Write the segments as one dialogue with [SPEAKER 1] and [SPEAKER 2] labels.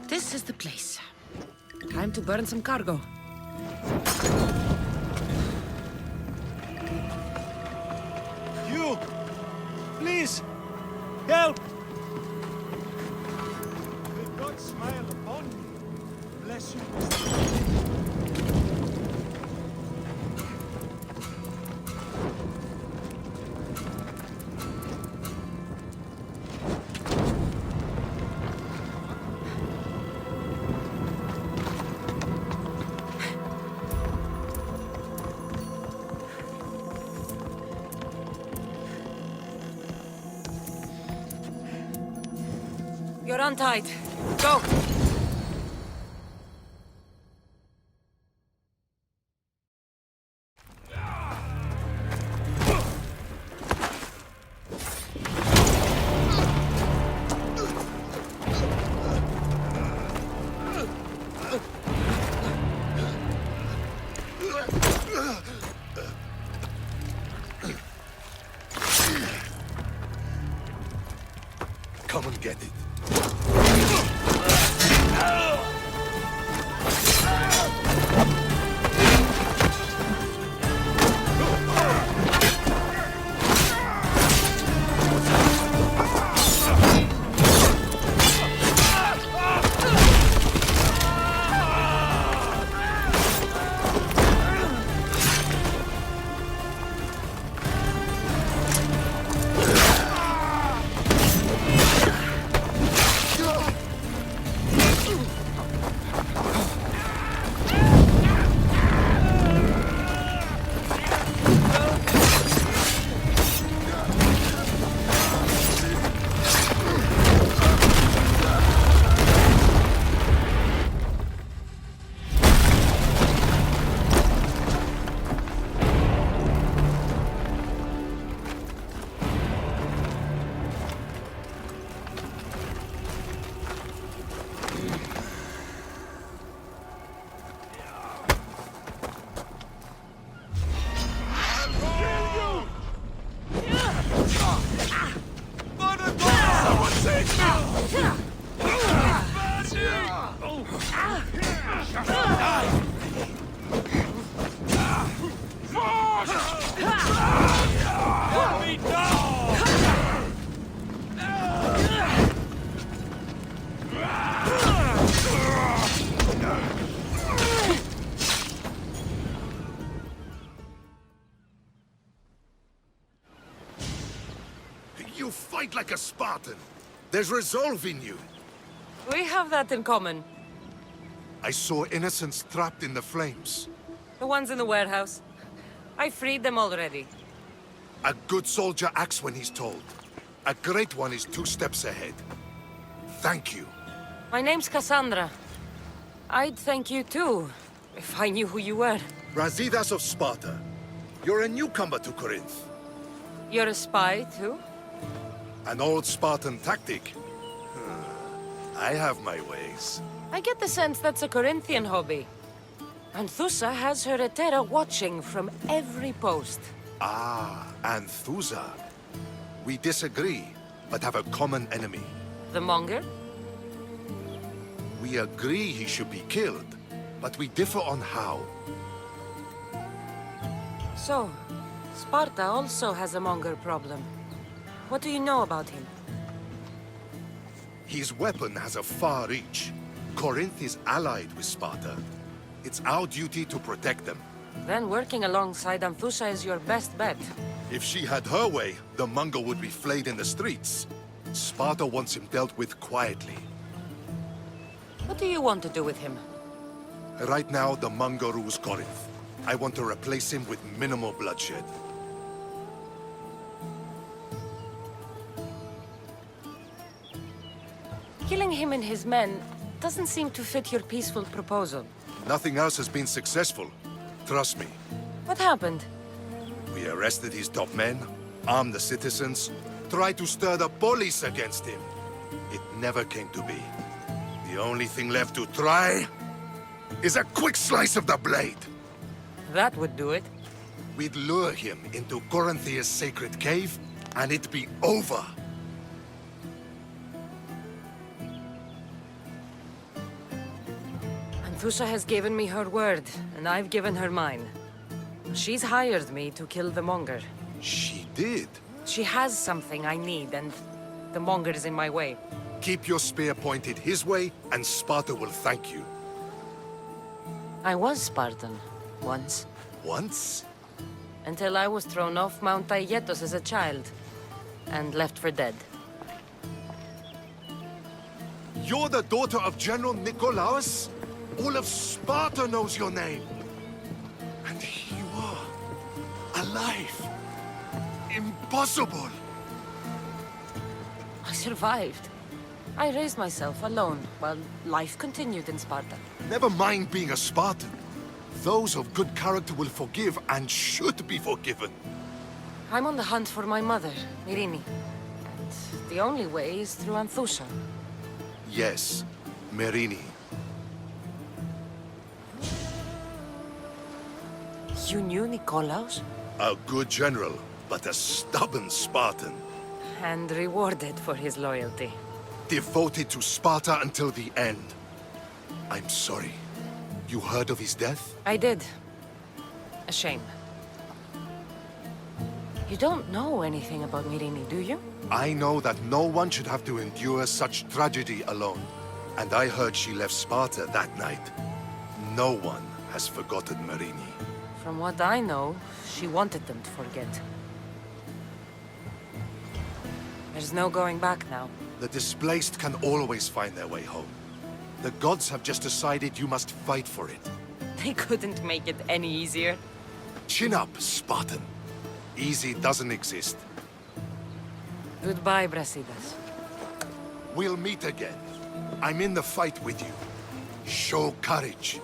[SPEAKER 1] This is the place. Time to burn some cargo.
[SPEAKER 2] You! Please! Help! May God smile upon you. Bless you.
[SPEAKER 1] You're untied. Go!
[SPEAKER 3] Come and get it. You fight like a Spartan. There's resolve in you.
[SPEAKER 1] We have that in common.
[SPEAKER 3] I saw innocents trapped in the flames.
[SPEAKER 1] The ones in the warehouse. I freed them already.
[SPEAKER 3] A good soldier acts when he's told. A great one is 2 steps ahead. Thank you.
[SPEAKER 1] My name's Cassandra. I'd thank you too, if I knew who you were.
[SPEAKER 3] Brasidas of Sparta. You're a newcomer to Corinth.
[SPEAKER 1] You're a spy too?
[SPEAKER 3] An old Spartan tactic. I have my ways.
[SPEAKER 1] I get the sense that's a Corinthian hobby. Anthusa has her Etera watching from every post.
[SPEAKER 3] Ah, Anthusa. We disagree, but have a common enemy.
[SPEAKER 1] The Monger?
[SPEAKER 3] We agree he should be killed, but we differ on how.
[SPEAKER 1] So, Sparta also has a Monger problem. What do you know about him?
[SPEAKER 3] His weapon has a far reach. Corinth is allied with Sparta. It's our duty to protect them.
[SPEAKER 1] Then working alongside Anthusa is your best bet.
[SPEAKER 3] If she had her way, the Monger would be flayed in the streets. Sparta wants him dealt with quietly.
[SPEAKER 1] What do you want to do with him?
[SPEAKER 3] Right now, the Monger rules Corinth. I want to replace him with minimal bloodshed.
[SPEAKER 1] Killing him and his men doesn't seem to fit your peaceful proposal.
[SPEAKER 3] Nothing else has been successful. Trust me.
[SPEAKER 1] What happened?
[SPEAKER 3] We arrested his top men, armed the citizens, tried to stir the police against him. It never came to be. The only thing left to try is a quick slice of the blade.
[SPEAKER 1] That would do it.
[SPEAKER 3] We'd lure him into Corinthia's sacred cave, and it'd be over.
[SPEAKER 1] Anthusa has given me her word, and I've given her mine. She's hired me to kill the Monger.
[SPEAKER 3] She did.
[SPEAKER 1] She has something I need, and the Monger is in my way.
[SPEAKER 3] Keep your spear pointed his way, and Sparta will thank you.
[SPEAKER 1] I was Spartan, once.
[SPEAKER 3] Once?
[SPEAKER 1] Until I was thrown off Mount Aietos as a child, and left for dead.
[SPEAKER 3] You're the daughter of General Nikolaos? All of Sparta knows your name. And here you are, alive. Impossible.
[SPEAKER 1] I survived. I raised myself alone, while life continued in Sparta.
[SPEAKER 3] Never mind being a Spartan. Those of good character will forgive and should be forgiven.
[SPEAKER 1] I'm on the hunt for my mother, Myrini. And the only way is through Anthusa.
[SPEAKER 3] Yes, Myrini.
[SPEAKER 1] You knew Nikolaos?
[SPEAKER 3] A good general, but a stubborn Spartan.
[SPEAKER 1] And rewarded for his loyalty.
[SPEAKER 3] Devoted to Sparta until the end. I'm sorry. You heard of his death?
[SPEAKER 1] I did. A shame. You don't know anything about Myrini, do you?
[SPEAKER 3] I know that no one should have to endure such tragedy alone. And I heard she left Sparta that night. No one has forgotten Myrini.
[SPEAKER 1] From what I know, she wanted them to forget. There's no going back now.
[SPEAKER 3] The displaced can always find their way home. The gods have just decided you must fight for it.
[SPEAKER 1] They couldn't make it any easier.
[SPEAKER 3] Chin up, Spartan. Easy doesn't exist.
[SPEAKER 1] Goodbye, Brasidas.
[SPEAKER 3] We'll meet again. I'm in the fight with you. Show courage.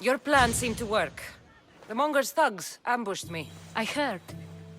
[SPEAKER 1] Your plan seemed to work. The Monger's thugs ambushed me.
[SPEAKER 4] I heard.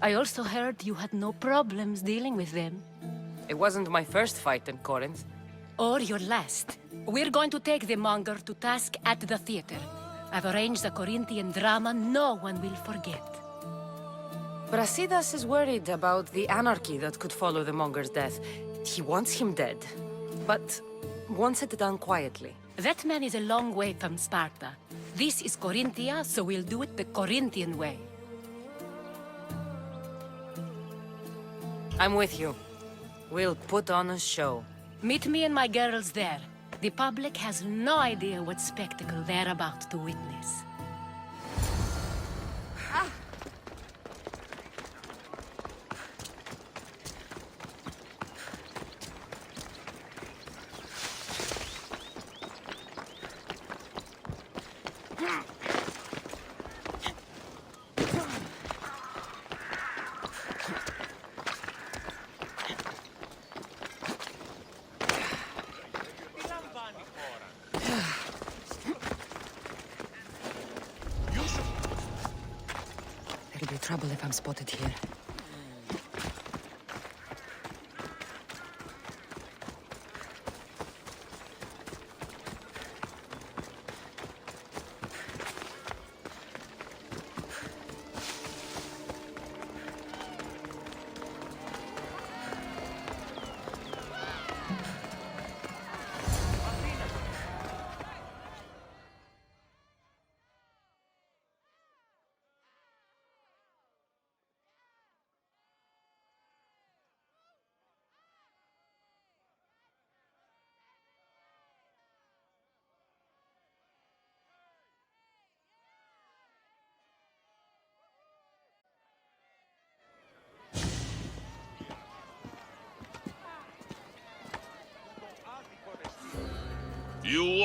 [SPEAKER 4] I also heard you had no problems dealing with them.
[SPEAKER 1] It wasn't my first fight in Corinth.
[SPEAKER 4] Or your last. We're going to take the Monger to task at the theater. I've arranged a Corinthian drama no one will forget.
[SPEAKER 1] Brasidas is worried about the anarchy that could follow the Monger's death. He wants him dead, but wants it done quietly.
[SPEAKER 4] That man is a long way from Sparta. This is Corinthia, so we'll do it the Corinthian way.
[SPEAKER 1] I'm with you. We'll put on a show.
[SPEAKER 4] Meet me and my girls there. The public has no idea what spectacle they're about to witness.
[SPEAKER 1] There'll be trouble if I'm spotted here.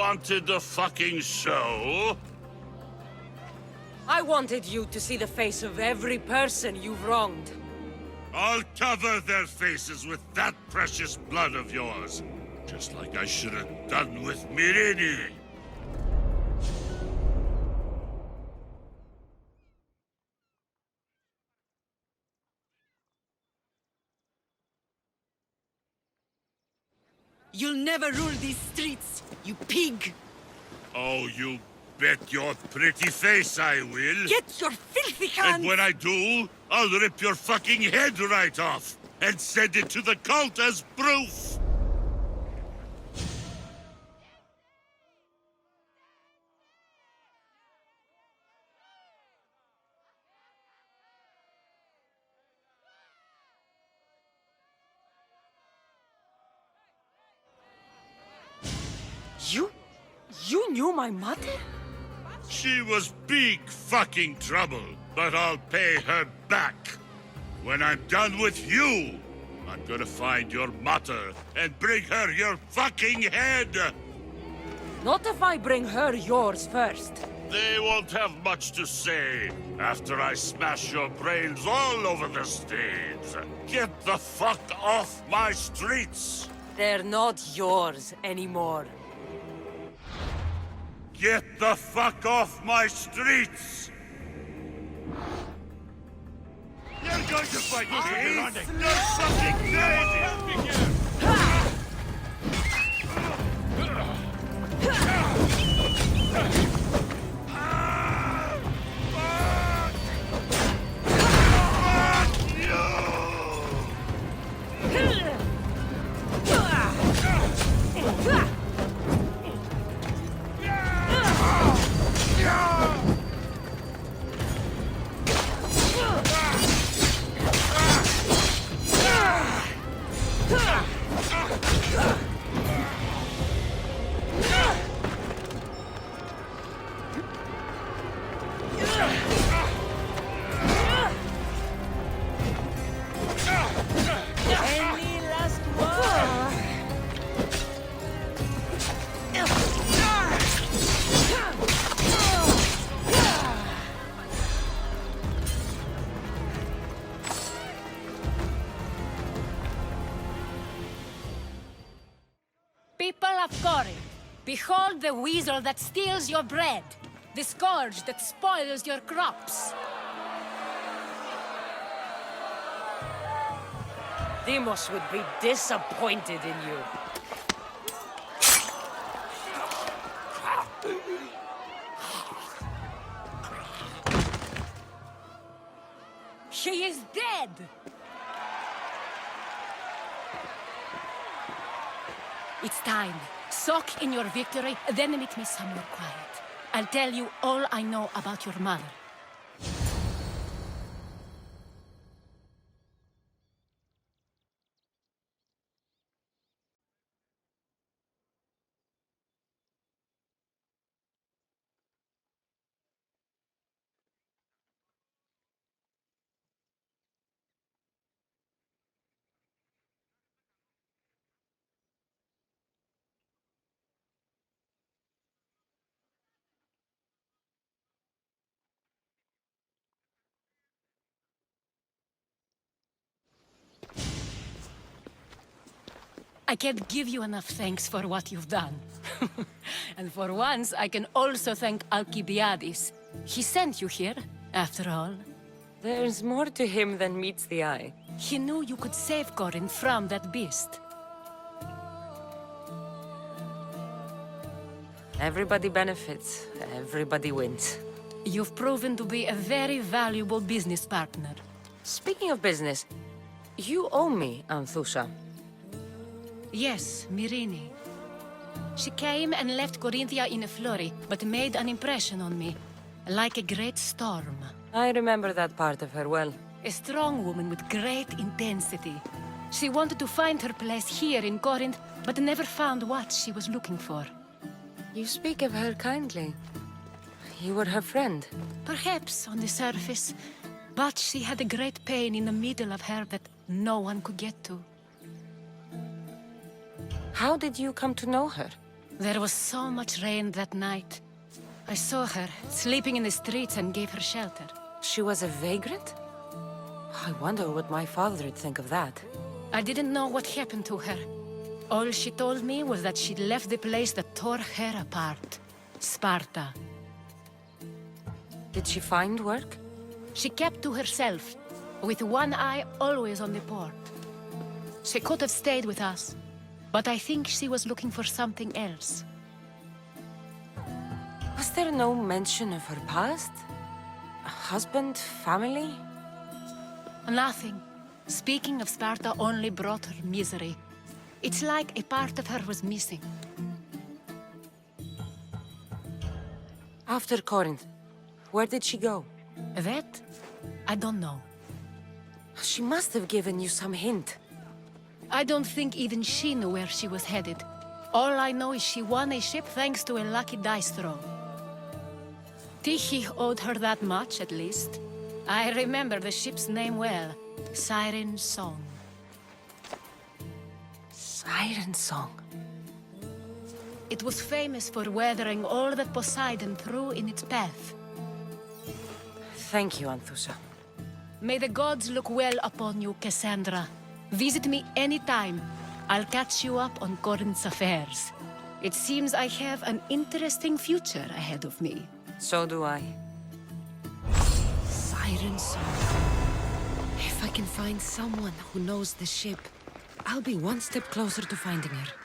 [SPEAKER 5] wanted a fucking show?
[SPEAKER 1] I wanted you to see the face of every person you've wronged.
[SPEAKER 5] I'll cover their faces with that precious blood of yours. Just like I should have done with Mirini.
[SPEAKER 6] You'll never rule these streets, you pig!
[SPEAKER 5] Oh, you bet your pretty face I will.
[SPEAKER 6] Get your filthy hands!
[SPEAKER 5] And when I do, I'll rip your fucking head right off and send it to the cult as proof.
[SPEAKER 1] You knew my mother?
[SPEAKER 5] She was big fucking trouble, but I'll pay her back. When I'm done with you, I'm gonna find your mother and bring her your fucking head!
[SPEAKER 1] Not if I bring her yours first.
[SPEAKER 5] They won't have much to say after I smash your brains all over the stage. Get the fuck off my streets!
[SPEAKER 1] They're not yours anymore.
[SPEAKER 5] Get the fuck off my streets! You're going to fight me, running! You're fucking crazy!
[SPEAKER 6] Any last word?
[SPEAKER 4] People of Corinth, behold the weasel that steals your bread, the scourge that spoils your crops.
[SPEAKER 1] Demos would be disappointed in you.
[SPEAKER 4] She is dead! It's time. Soak in your victory, then meet me somewhere quiet. I'll tell you all I know about your mother. I can't give you enough thanks for what you've done. And for once, I can also thank Alcibiades. He sent you here, after all.
[SPEAKER 1] There's more to him than meets the eye.
[SPEAKER 4] He knew you could save Corinth from that beast.
[SPEAKER 1] Everybody benefits, everybody wins.
[SPEAKER 4] You've proven to be a very valuable business partner.
[SPEAKER 1] Speaking of business, you owe me, Anthusha.
[SPEAKER 4] Yes, Mirini. She came and left Corinthia in a flurry, but made an impression on me, like a great storm.
[SPEAKER 1] I remember that part of her well.
[SPEAKER 4] A strong woman with great intensity. She wanted to find her place here in Corinth, but never found what she was looking for.
[SPEAKER 1] You speak of her kindly. You were her friend.
[SPEAKER 4] Perhaps on the surface, but she had a great pain in the middle of her that no one could get to.
[SPEAKER 1] How did you come to know her?
[SPEAKER 4] There was so much rain that night. I saw her, sleeping in the streets, and gave her shelter.
[SPEAKER 1] She was a vagrant? I wonder what my father would think of that.
[SPEAKER 4] I didn't know what happened to her. All she told me was that she'd left the place that tore her apart. Sparta.
[SPEAKER 1] Did she find work?
[SPEAKER 4] She kept to herself, with one eye always on the port. She could have stayed with us, but I think she was looking for something else.
[SPEAKER 1] Was there no mention of her past? A husband, family?
[SPEAKER 4] Nothing. Speaking of Sparta only brought her misery. It's like a part of her was missing.
[SPEAKER 1] After Corinth, where did she go?
[SPEAKER 4] That? I don't know.
[SPEAKER 1] She must have given you some hint.
[SPEAKER 4] I don't think even she knew where she was headed. All I know is she won a ship thanks to a lucky dice throw. Tyche owed her that much, at least. I remember the ship's name well. Siren Song.
[SPEAKER 1] Siren Song.
[SPEAKER 4] It was famous for weathering all that Poseidon threw in its path.
[SPEAKER 1] Thank you, Anthusa.
[SPEAKER 4] May the gods look well upon you, Cassandra. Visit me anytime. I'll catch you up on Corinth's affairs. It seems I have an interesting future ahead of me.
[SPEAKER 1] So do I.
[SPEAKER 6] Siren Song. If I can find someone who knows the ship, I'll be one step closer to finding her.